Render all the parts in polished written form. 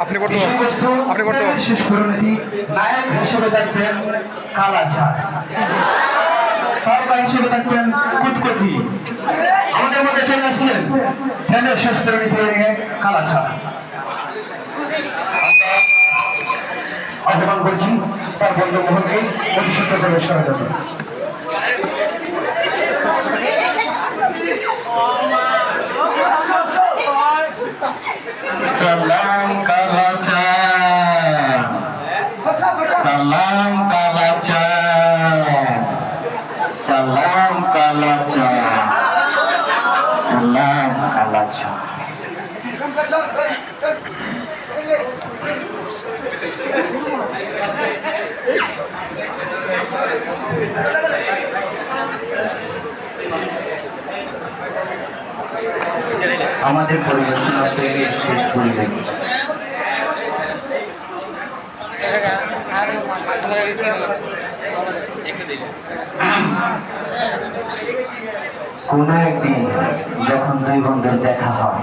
আপনি করতে শেষ পরিণতি নায়ক হিসেবে দেখছেন কালাচাঁদ, সরকার হিসেবে দেখছেন কুচকুচি। আমাদের মধ্যে চলে আসছেন ট্রেনের শেষ পরিণতি কালাচাঁদ। আহ্বান করছি তার বন্ধু মোহনকে প্রতিষ্ঠিত প্রবেশ করা যাবে। সালাম কালাচাঁদ, সালাম কালাচাঁদ, সালাম কালাচাঁদ, সালাম কালাচাঁদ। আমাদের পরিবেশনা প্রেমের শেষ পরিবেশ। কোন একদিন যখন দুই বন্ধুর দেখা হয়,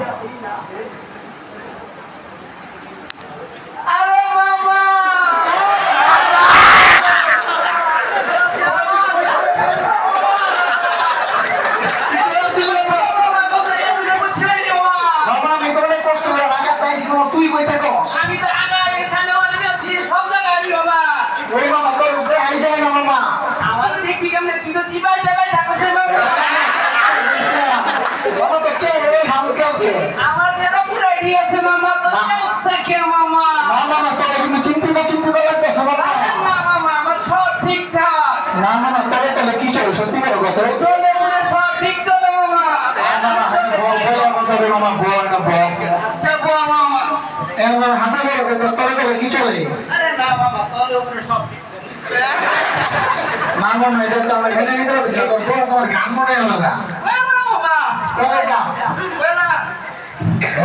তুই বই থাকো আমি তো আগে এখানে অনেক সব জায়গায় আমি বাবা ওই মামা তোর উপরে আই যায় না মামা। আমাদের দেখবি কেমনে তুই তো চিবাই যাবাই থাকো সে বাবা বাবা তো চেয়ে রে হালকা আমার যেন পুরো ঠিক আছে মামা তো অবস্থা কে মামা মামা না তোর কিন্তু চিন্তিত লাগতেছে বাবা। না মামা আমার সব ঠিকঠাক না মামা তোরে কি চলে সত্যি করে কথা চলে মনে সব ঠিক চলে মামা মামা কথা রে মামা বল না বল আচ্ছা বাবা মামা এমন হাসা করে তোরে কি চলে। আরে না মামা তোর উপরে সব ঠিক চলে মামা এটা তো আমার এখানে নিতে পারছিস তোমার গান মনে হলো না মামা তোর গান বেলা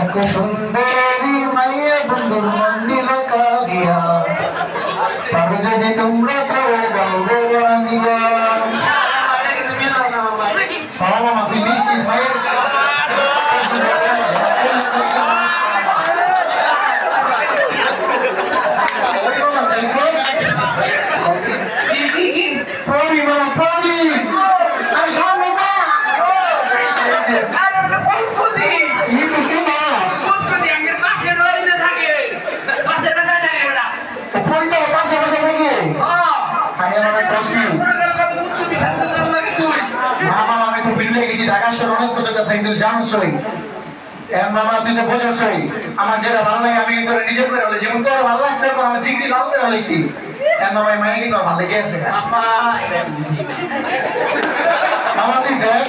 এক সুন্দরী মাইয়া বন্ধুর মন নিল কারিয়া তবে যদি তোমরা করে দাও গো রানিয়া। মামা তুই নিশ্চিত মাইয়া পরি মামা পরি আমি সামনে যা আরে ওটা ফুটফুটি কি কিছু না ফুটফুটি আমার পাশে রই না থাকে পাশে পাশে থাকে বেটা পরি তো পাশে থেকে হ্যাঁ আরে মামা কষ্ট পুরো গেল কত ফুটফুটি খাতে চল লাগে তুই মামা আমি তো বিল্লে গেছি ঢাকা শহর অনেক বছর থেকে তুই জানোসই এর মামা তুই তো বোঝাসই আমার যেটা ভালো লাগে আমি কিন্তু নিজে করে হলে যেমন তোর ভালো লাগছে তো আমি চিংড়ি লাল করে হলেছি এর মামা মায়ে কিন্তু ভালো লেগে আছে মামা তুই দেখ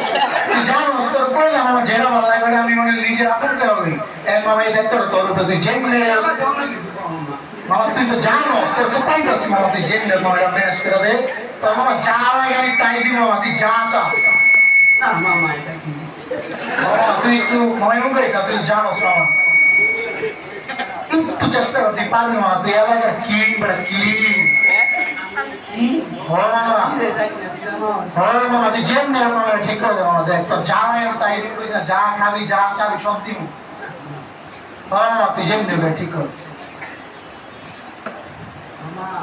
তুই জানোস তোর কইলাম আমার যেটা ভালো লাগে আমি মনে নিজের আপন করে হলি এর মামা এই দেখতো তোর উপরে তুই যেমনে মামা তুই তো জানোস তোর তো তাই দোষ মামা তুই যেমনে তোমার ম্যানেজ করে দে তোর মামা যা লাগে আমি তাই দিব মামা তুই যা চাস না মামা এটা কি মামা তুই একটু মনে করিস না তুই জানোস মামা একটু চেষ্টা কর তুই পারবি মামা তুই এলাকার কিং বেটা কিং হয় মামা হয় মামা তুই যেমনি মামা ঠিক করে দে মামা দেখ তোর যা লাগে আমি তাই দিব করিস না যা খাবি যা চাবি সব দিব হয় মামা তুই যেমনি ঠিক কর মামা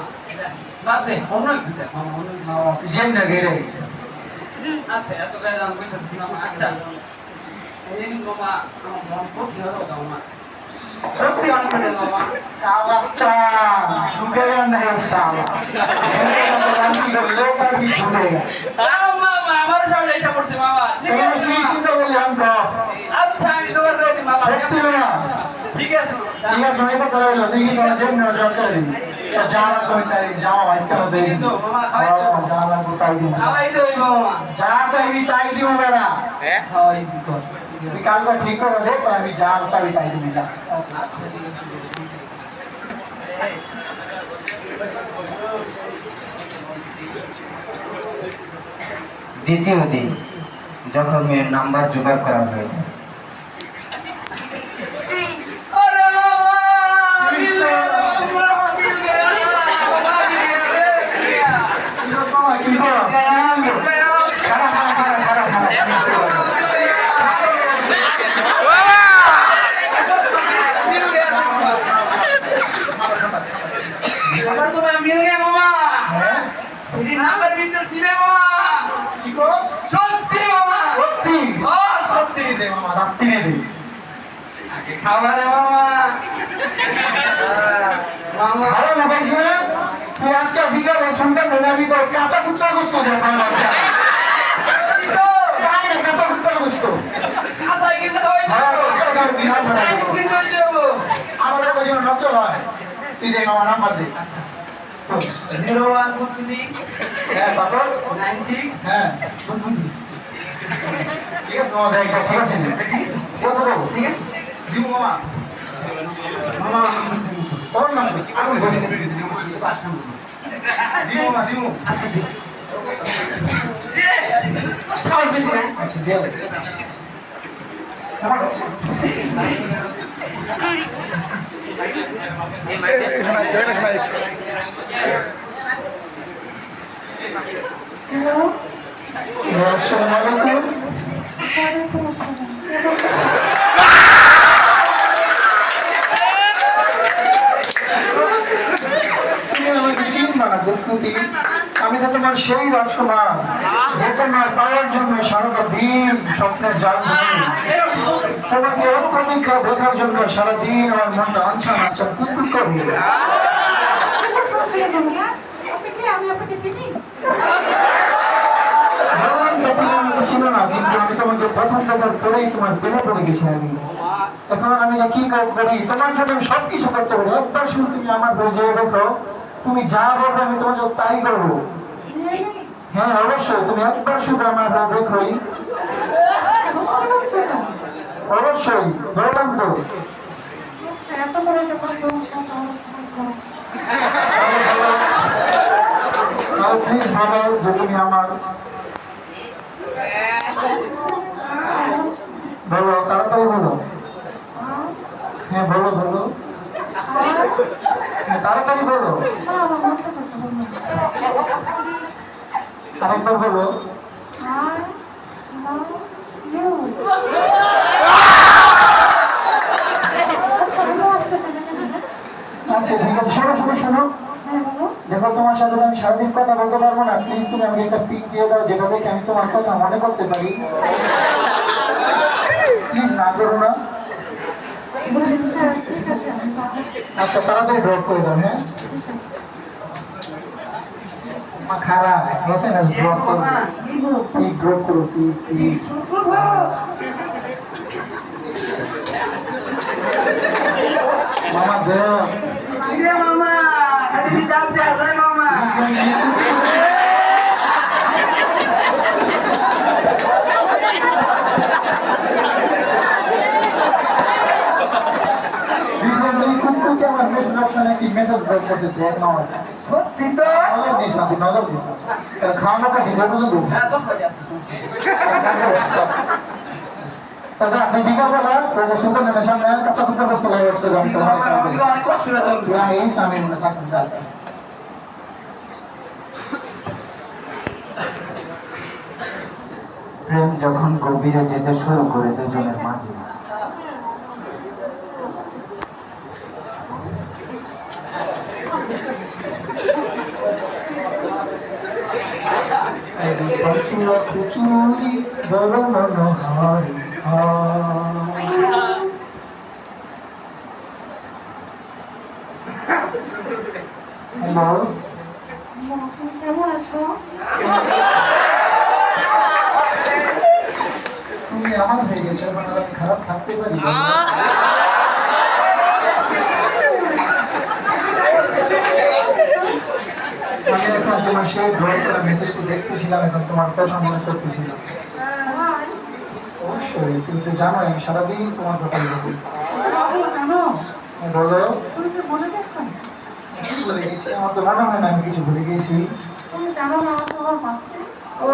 বাদ দে অন্য কিছু দেখ মামা অন্য কিছু মামা তুই যেমনি গেরে আচ্ছা এত গায়ে দাম কইতাছিস মামা আচ্ছা এই মামা আমার মন খুব ভালো মামা সত্যি অনেক ভালো মামা কালাচ্চা ঝুঁকেগা नहीं साला लोग भी झुकेगा মামা আমার সব লেখা পড়ছে মামা ঠিক तेरा আছে की মামা? चिंता बोली हमको আচ্ছা আমি তো রয়েছি মামা सत्य में ঠিক আছে ठीक है सुनाई पता रहे लो देखी तो जेब में जा कर तो जाना कोई तारीख जाओ इसका तो देख तो मामा खाई तो जाना को ताई दी খাওয়াই তো হইব মামা जा चाहिए ताई दी बेटा খাওয়াই দিব तू काम का ठीक कर दे तो अभी जा चाहिए ताई दी जा আচ্ছা ঠিক আছে দ্বিতীয় দিন যখন মেয়ের নাম্বার জোগাড় করা হয়েছে, আরে মামা की करो खड़ा खड़ा खड़ा খাবারে মামা মামা ভালো না পাইছি না তুই আজকে বিকালে সন্ধ্যা নেনাবি তোর কাঁচা কুত্তার গোস্ত দেখা চাই না কাঁচা কুত্তার গোস্ত আসাই কিন্তু ওই আমার কথা যেন নচল হয় তুই দেখ আমার নাম্বার দে 01 কুতুদি হ্যাঁ তারপর 96 হ্যাঁ ঠিক আছে মামা দেখ ঠিক আছে ঠিক আছে বাবু ঠিক আছে দিব মামা মামা তোর নাম আমি বলি পাঁচ নম্বর দিব মামা দিব আচ্ছা দিন সাহস বেশি না আচ্ছা দেও আমার আসসালামু আলাইকুম তুমি আমাকে চিনবা না দুঃখতি আমি তো তোমার সেই রাজকুমার যে তোমার পাওয়ার জন্য সারাটা দিন স্বপ্নের জাল বুনি তোমাকে এক প্রতীক্ষা দেখার জন্য সারাদিন আমার মনটা আনছান আনছান কুকুর করে ছিল না কিন্তু আমি তোমাকে প্রথম দেখার পরেই তোমার প্রেমে পড়ে গেছি আমি এখন আমি কি করি তোমার জন্য আমি সবকিছু করতে পারি একবার শুধু তুমি আমার হয়ে যেয়ে দেখো তুমি যা বলবে আমি তোমার জন্য তাই করবো হ্যাঁ অবশ্যই তুমি একবার শুধু আমার হয়ে দেখোই অবশ্যই বললাম তো প্লিজ ভালো যে তুমি আমার বলো তাড়াতাড়ি বলো হ্যাঁ বলো বলো হ্যাঁ তাড়াতাড়ি বলো আরেকবার বলো আচ্ছা ঠিক আছে শোনো শোনো শোনো দেখো তোমার সাথে আমি সারাদিন কথা বলতে পারবো না প্লিজ তুমি আমাকে একটা পিক দিয়ে দাও যেটা দেখে আমি তোমার কথা মনে করতে পারি প্লিজ না করো না আচ্ছা তাড়াতাড়ি ড্রপ করে দাও হ্যাঁ খারাপ গেছে না ড্রপ করো পিক ড্রপ করো পিক পিক মামা দেও মামা খালি ডাব দেয়া যায় মামা সত্যি তো নজর দিস না তুই নজর দিস না খাওয়ানোর কাছে বুঝলি হ্যাঁ তো খালি আছে তাহলে আপনি বিকালবেলা সুন্দর নেমের সামনে কাঁচা কুত্তার বস্তু লাগে অনেক কষ্ট হয়ে এই স্বামী থাকতে যাচ্ছে প্রেম যখন গভীরে যেতে শুরু করে দুজনের মাঝে কুচুরি বড় মনোহারি হ্যালো কেমন আছো? তুমি আমার হয়ে গেছো মানে আমি খারাপ থাকতে পারি আমি এখন তোমার সেই ড্রপ করা মেসেজটি দেখতেছিলাম এখন তোমার কথা মনে করতেছিলাম অবশ্যই তুমি তো জানো আমি সারাদিন তোমার কথা বলি বলো তুমি কি বলে গেছো? কি ভুলে গেছি আমার তো মনে হয় না আমি কিছু ভুলে গেছি তুমি জানো না তোমার মাকে? ও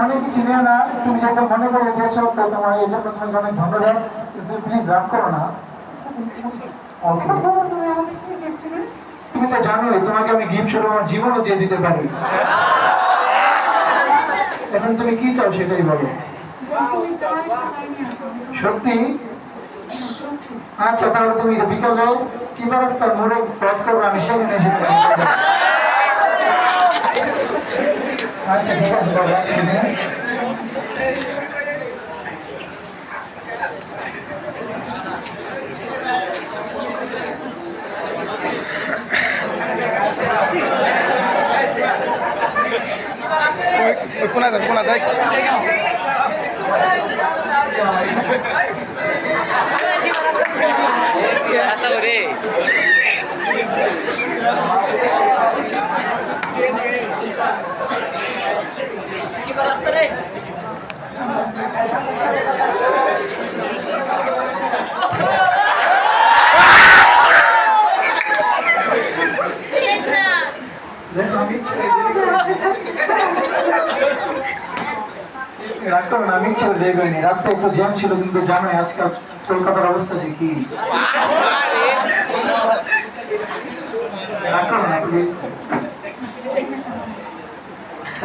মনে কিছু নেই না তুমি যখন মনে করে দিয়েছো তো তোমার এই জন্য তোমাকে অনেক ধন্যবাদ কিন্তু প্লিজ রাগ করো না ওকে এখন বলো তুমি আমাকে কি গিফট দেবে? তুমি তো জানোই তোমাকে আমি গিফট স্বরূপ আমার জীবনও দিয়ে দিতে পারি এখন তুমি কি চাও সেটাই বলো তুমি প্রায় চালাইনি এখন। সত্যি সত্যি। আচ্ছা তাহলে তুমি বিকালে চিপা রাস্তার মোড়ে পথ করবো আমি সেখানে এসে আচ্ছা ঠিক আছে বাবা রাখছি হ্যাঁ? কোনা দেখ দেখো আমি ছেড়ে রাগ করো না, আমি ছেড়ে দেবেনি। রাস্তায় একটু জ্যাম ছিল, কিন্তু জানোই আজকাল কলকাতার অবস্থা যে কি। রাগ করো না প্লিজ।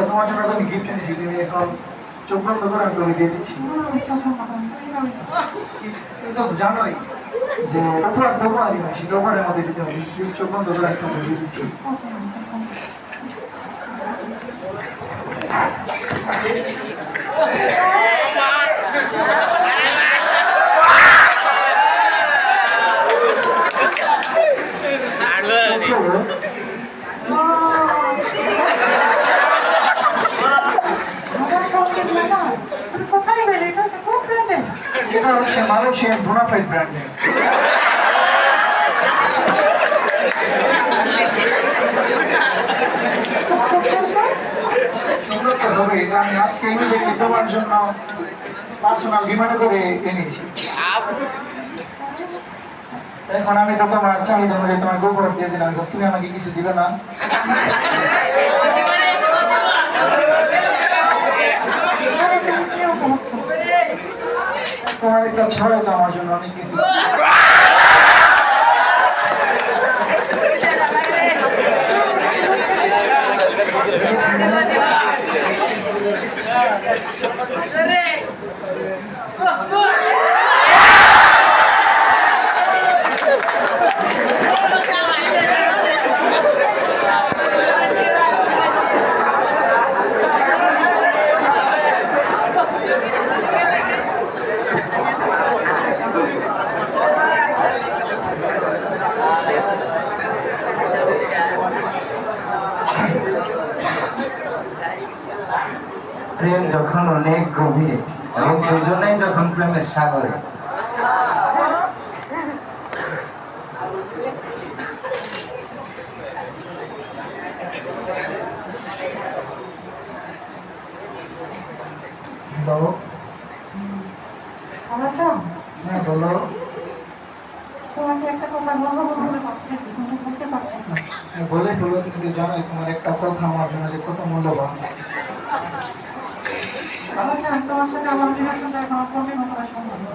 তোমার জন্য তো আমি গিফট এনেছি, তুমি এখন চোখ বন্ধ করে আমি তোমাকে দিয়ে দিচ্ছি। তুমি তো জানোই যে উপহার দেবো আদি ভাই, সেটা উপহারের মধ্যে দিতে হবে। প্লিজ চোখ বন্ধ করে আমি তোমাকে দিয়ে দিচ্ছি। কোথায় পেলে? এটা কোন ব্র্যান্ডের? এটা হচ্ছে মালয়েশিয়ান বোনাফাইড ব্র্যান্ডের। সুন্দর তো হবে। এটা আমি আজকে ইমিডিয়েটলি তোমার জন্য পার্সোনাল বিমানে করে এনেছি। এখন আমি তো তোমার চাহিদা অনুযায়ী তোমার গোবর দিয়ে দিলাম, তুমি আমাকে কিছু দিবে না? তোমার একটা ছড়ে তো আমার জন্য অনেক কিছু। প্রেম যখন অনেক গভীরে এবং দুজনেই যখন প্রেমের সাগরে, বলো। আমার তো হ্যাঁ বলো। তোমাকে একটা কথা বলবো বলে ভাবতেছি, কিন্তু বলতে পারছি না। বলে বলো, তুমি তো জানোই তোমার একটা কথা আমার জন্য যে কত মূল্যবান। আচ্ছা, তোমার সাথে আমার রিলেশনটা এখন কন্টিনিউ করা সম্ভব না।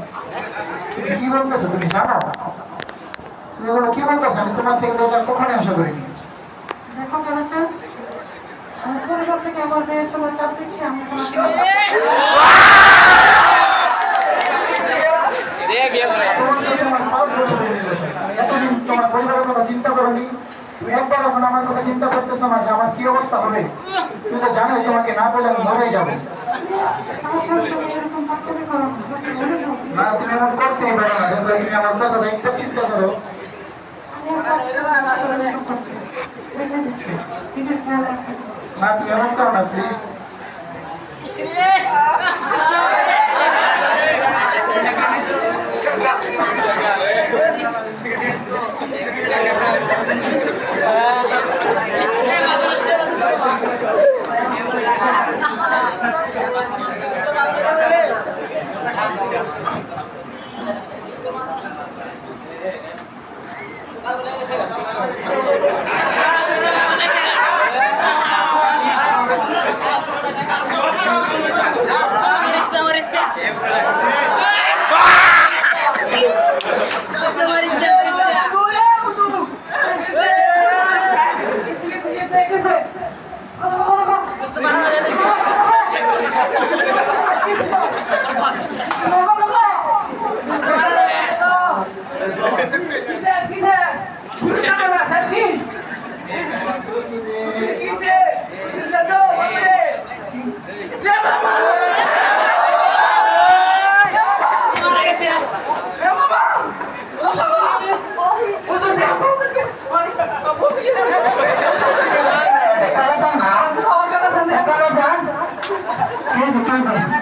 তুমি কি বলতেছো? তুমি জানো তুমি এগুলো কি বলতেছো? আমি তোমার থেকে তো এটা কখনোই আশা করিনি। দেখো চলেছে, আমি পরিবার থেকে আমার মেয়ের জন্য চাপ দিচ্ছি। আমি তোমার তোমার সাথে আমার 5 বছরের রিলেশন। আমি এতদিন তোমার পরিবারের কথা চিন্তা করিনি। তুমি একবার এখন আমার কথা চিন্তা করতেছো না যে আমার কি অবস্থা হবে? তুমি তো জানোই তোমাকে না বলে আমি মরেই যাবো। তুমি এরকম পার্থক্য করো না। না, তুমি এমন করতেই পারো না। দেখো তুমি আমার কথাটা একটু চিন্তা করো। আমি আর কাজ করবো না, রিলেশন করতে দেখে দিচ্ছি। নিজের খেয়াল রাখতে। না, তুমি এমন করো না প্লিজ। Quise, কে আছে